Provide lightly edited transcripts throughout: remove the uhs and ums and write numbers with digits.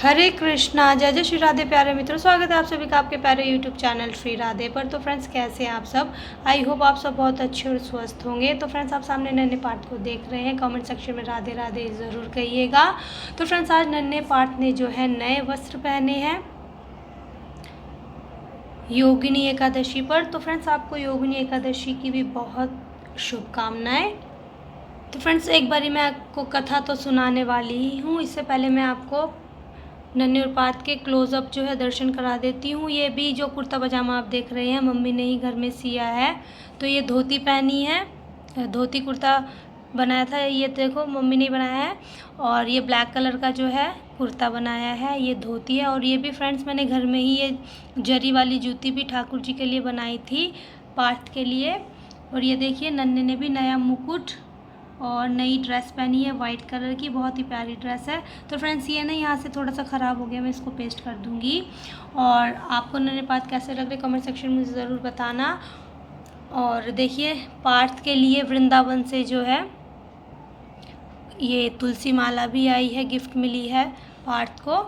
हरे कृष्णा, जय जय श्री राधे। प्यारे मित्रों, स्वागत है आप सभी का आपके प्यारे यूट्यूब चैनल श्री राधे पर। तो फ्रेंड्स, कैसे हैं आप सब? आई होप आप सब बहुत अच्छे और स्वस्थ होंगे। तो फ्रेंड्स, आप सामने नन्हे पाठ को देख रहे हैं। कमेंट सेक्शन में राधे राधे ज़रूर कहिएगा। तो फ्रेंड्स, आज नन्हे पाठ ने जो है नए वस्त्र पहने हैं योगिनी एकादशी पर। तो फ्रेंड्स, आपको योगिनी एकादशी की भी बहुत शुभकामनाएँ। तो फ्रेंड्स, एक बारी मैं आपको कथा तो सुनाने वाली ही हूँ। इससे पहले मैं आपको नन्हे और पाठ के क्लोज़अप जो है दर्शन करा देती हूँ। ये भी जो कुर्ता पजामा आप देख रहे हैं, मम्मी ने ही घर में सिया है। तो ये धोती पहनी है, धोती कुर्ता बनाया था, ये देखो मम्मी ने बनाया है। और ये ब्लैक कलर का जो है कुर्ता बनाया है, ये धोती है। और ये भी फ्रेंड्स, मैंने घर में ही ये जरी वाली जूती भी ठाकुर जी के लिए बनाई थी, पाठ के लिए। और ये देखिए, नन्हे ने भी नया मुकुट और नई ड्रेस पहनी है वाइट कलर की, बहुत ही प्यारी ड्रेस है। तो फ्रेंड्स, ये ना यहाँ से थोड़ा सा ख़राब हो गया, मैं इसको पेस्ट कर दूँगी। और आपको नन्हे पाठ कैसे लग रहे कमेंट सेक्शन में ज़रूर बताना। और देखिए, पार्थ के लिए वृंदावन से जो है ये तुलसी माला भी आई है, गिफ्ट मिली है पार्थ को।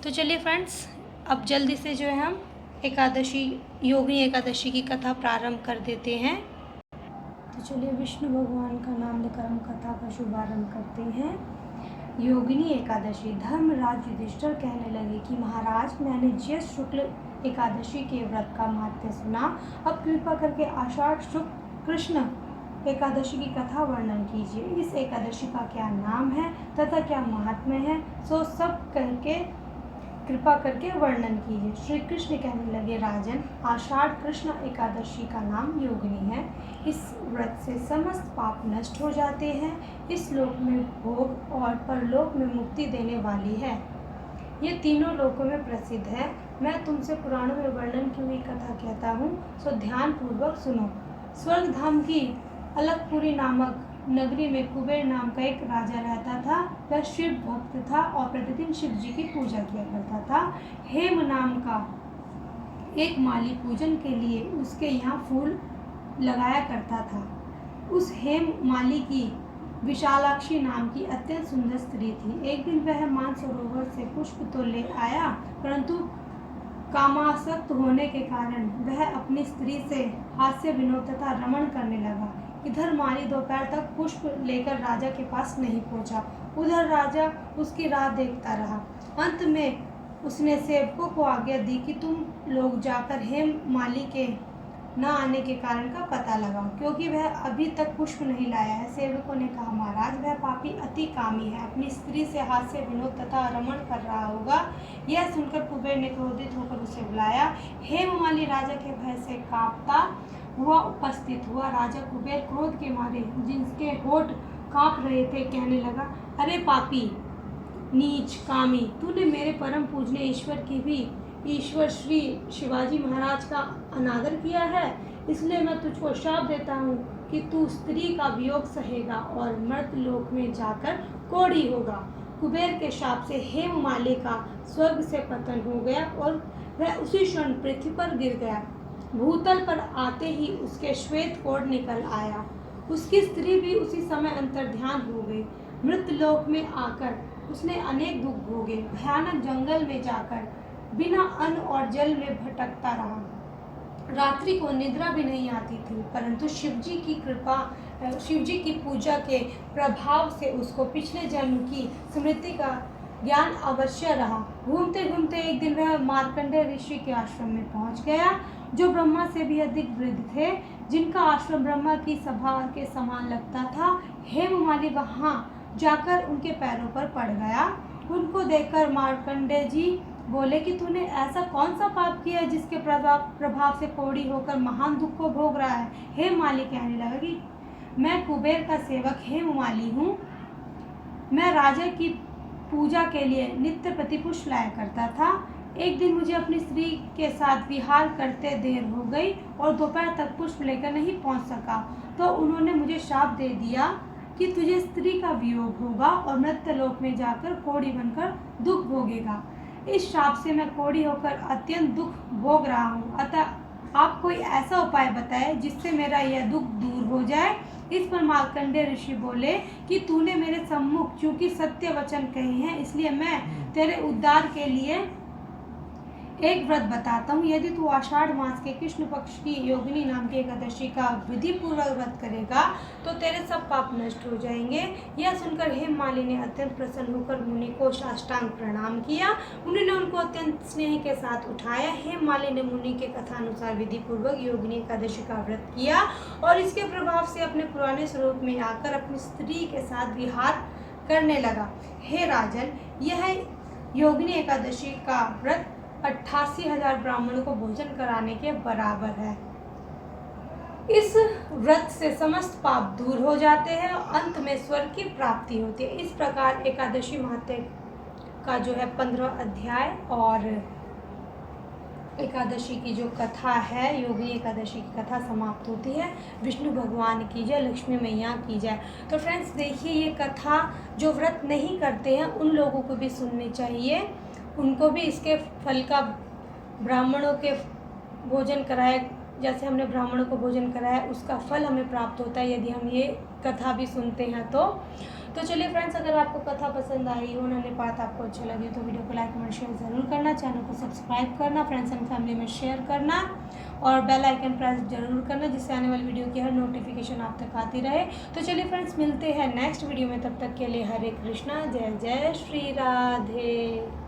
तो चलिए फ्रेंड्स, अब जल्दी से जो है हम एकादशी, योगिनी एकादशी की कथा प्रारंभ कर देते हैं। तो चलिए, विष्णु भगवान का नाम लेकर हम कथा का शुभारंभ करते हैं। योगिनी एकादशी। धर्मराज युधिष्ठिर कहने लगे कि महाराज, मैंने ज्येष्ठ शुक्ल एकादशी के व्रत का महत्व सुना। अब कृपा करके आषाढ़ शुक्ल कृष्ण एकादशी की कथा वर्णन कीजिए। इस एकादशी का क्या नाम है तथा क्या महात्म्य है, सो सब करके कृपा करके वर्णन कीजिए। श्री कृष्ण कहने लगे, राजन, आषाढ़ कृष्ण एकादशी का नाम योगिनी है। इस व्रत से समस्त पाप नष्ट हो जाते हैं। इस लोक में भोग और परलोक में मुक्ति देने वाली है। ये तीनों लोकों में प्रसिद्ध है। मैं तुमसे पुराणों में वर्णन की हुई कथा कहता हूँ, सो ध्यान पूर्वक सुनो। स्वर्ग धाम की अलकपुरी नामक नगरी में कुबेर नाम का एक राजा रहता था। वह शिव भक्त था और प्रतिदिन शिव जी की पूजा किया करता था। हेम नाम का एक माली पूजन के लिए उसके यहाँ फूल लगाया करता था। उस हेम माली की विशालाक्षी नाम की अत्यंत सुंदर स्त्री थी। एक दिन वह मानसरोवर से पुष्प तो ले आया, परंतु कामासक्त होने के कारण वह अपनी स्त्री से हास्य विनोद तथा रमण करने लगा। इधर माली दोपहर तक पुष्प लेकर राजा के पास नहीं पहुंचा। उधर राजा उसकी राह देखता रहा। अंत में उसने सेवकों को आज्ञा दी कि तुम लोग जाकर हेम माली के न आने के कारण का पता लगाओ, क्योंकि वह अभी तक पुष्प नहीं लाया है। सेवकों ने कहा, महाराज, वह पापी अति कामी है, अपनी स्त्री से हास्य विनोद तथा रमण कर रहा होगा। यह सुनकर कुबेर ने क्रोधित होकर उसे बुलाया। हेममाली राजा के भय से कांपता हुआ उपस्थित हुआ। राजा कुबेर क्रोध के मारे जिसके होठ कांप रहे थे, कहने लगा, अरे पापी, नीच, कामी, तूने मेरे परम पूजनीय ईश्वर की भी, ईश्वर श्री शिवाजी महाराज का अनादर किया है। इसलिए मैं तुझको शाप देता हूँ कि तू स्त्री का वियोग सहेगा और मर्त लोक में जाकर कोढ़ी होगा। कुबेर के शाप से हेममाली का स्वर्ग से पतन हो गया और वह उसी क्षण पृथ्वी पर गिर गया। भूतल पर आते ही उसके श्वेत कोढ़ निकल आया। उसकी स्त्री भी उसी समय अंतर्ध्यान हो गई। मृत लोक में आकर उसने अनेक दुख भोगे। भयानक जंगल में जाकर बिना अन्न और जल में भटकता रहा। रात्रि को निद्रा भी नहीं आती थी, परंतु शिवजी की पूजा के प्रभाव से उसको पिछले जन्म की स्मृति का ज्ञान अवश्य रहा। घूमते घूमते एक दिन वह मार्कंडेय ऋषि के आश्रम में पहुंच गया, जो ब्रह्मा से भी अधिक वृद्ध थे, जिनका आश्रम ब्रह्मा की सभा के समान लगता था। हेममाली वहां जाकर उनके पैरों पर पड़ गया। उनको देखकर मार्कंडेय जी बोले कि तूने ऐसा कौन सा पाप किया है जिसके प्रभाव से कोढ़ी होकर महान दुख को भोग रहा है। हेममाली कहने लगा कि मैं कुबेर का सेवक हेममाली हूँ। मैं राजा की पूजा के लिए नित्य प्रतिपुष्प लाया करता था। एक दिन मुझे अपनी स्त्री के साथ विहार करते देर हो गई और दोपहर तक पुष्प लेकर नहीं पहुंच सका, तो उन्होंने मुझे शाप दे दिया कि तुझे स्त्री का वियोग होगा और मृत्यलोक में जाकर कोढ़ी बनकर दुख भोगेगा। इस शाप से मैं कोढ़ी होकर अत्यंत दुख भोग रहा हूँ। अतः आप कोई ऐसा उपाय बताएं जिससे मेरा यह दुख दूर हो जाए। इस पर मार्कंडेय ऋषि बोले कि तूने मेरे सम्मुख चूंकि सत्य वचन कहे हैं, इसलिए मैं तेरे उद्धार के लिए एक व्रत बताता हूँ। यदि तू आषाढ़ मास के कृष्ण पक्ष की योगिनी नाम की एकादशी का विधि पूर्वक व्रत करेगा तो तेरे सब पाप नष्ट हो जाएंगे। यह सुनकर हेममालिनी ने अत्यंत प्रसन्न होकर मुनि को साष्टांग प्रणाम किया। मुनि ने उनको अत्यंत स्नेह के साथ उठाया। हेममालिनी ने मुनि के कथानुसार विधि पूर्वक योगिनी एकादशी का व्रत किया और इसके प्रभाव से अपने पुराने स्वरूप में आकर अपनी स्त्री के साथ विहार करने लगा। हे राजन, यह योगिनी एकादशी का व्रत 88,000 ब्राह्मणों को भोजन कराने के बराबर है। इस व्रत से समस्त पाप दूर हो जाते हैं और अंत में स्वर्ग की प्राप्ति होती है। इस प्रकार एकादशी महात्म्य का जो है 15 अध्याय और एकादशी की जो कथा है, योगी एकादशी की कथा समाप्त होती है। विष्णु भगवान की जय, लक्ष्मी मैया की जय। तो फ्रेंड्स देखिए, ये कथा जो व्रत नहीं करते हैं उन लोगों को भी सुननी चाहिए, उनको भी इसके फल का ब्राह्मणों के भोजन कराए, जैसे हमने ब्राह्मणों को भोजन कराया उसका फल हमें प्राप्त होता है यदि हम ये कथा भी सुनते हैं तो चलिए फ्रेंड्स, अगर आपको कथा पसंद आई हो, नन्हे पाठ आपको अच्छे लगे तो वीडियो को लाइक कमेंट शेयर ज़रूर करना, चैनल को सब्सक्राइब करना, फ्रेंड्स एंड फैमिली में शेयर करना और बेल आइकन प्रेस जरूर करना, जिससे आने वाली वीडियो की हर नोटिफिकेशन आप तक आती रहे। तो चलिए फ्रेंड्स, मिलते हैं नेक्स्ट वीडियो में, तब तक के लिए हरे कृष्णा, जय जय श्री राधे।